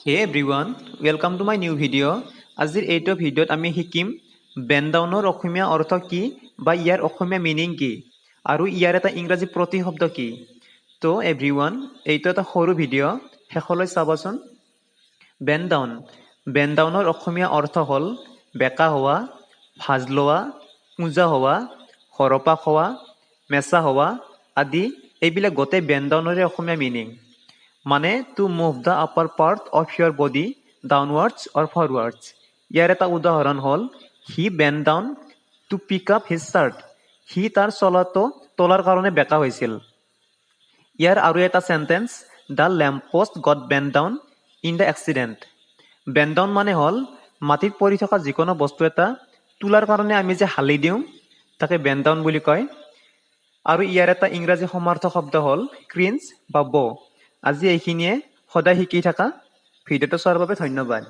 Hey everyone, welcome to my new video. আজিৰ এইটো ভিডিঅ'ত আমি শিকিম বেন ডাউনৰ অসমীয়া অৰ্থ কি বা ইয়াৰ অসমীয়া মিনিং কি আৰু ইয়াৰ এটা ইংৰাজী প্ৰতিশব্দ কি। তো এভৰিৱান, এইটো এটা সৰু ভিডিঅ' শেষলৈ চাবচোন। বেন ডাউনৰ অসমীয়া অৰ্থ হ'ল বেকা হোৱা, ভাজ লোৱা, কোঁজা হোৱা, সৰপাক হোৱা, মেচা হোৱা আদি এইবিলাক গোটেই বেন ডাউনৰে অসমীয়া মিনিং। মানে to move the upper part of your body downwards or forwards. ইয়াৰ এটা উদাহৰণ হ'ল he bend down to pick up his shirt. সি তাৰ চলাটো তোলাৰ কাৰণে বেকা হৈছিল। ইয়াৰ আৰু এটা sentence, the lamp post got bend down in the accident. Bend down মানে হ'ল মাটিত পৰি থকা যিকোনো বস্তু এটা তোলাৰ কাৰণে আমি যে হালি দিওঁ তাকে বেণ্ড ডাউন বুলি কয়। আৰু ইয়াৰ এটা ইংৰাজী সমাৰ্থক শব্দ হ'ল ক্ৰিঞ্চ বা ব'। আজি এইখিনিয়ে, সদায় শিকি থাকা। ভিডিঅ'টো চোৱাৰ বাবে ধন্যবাদ।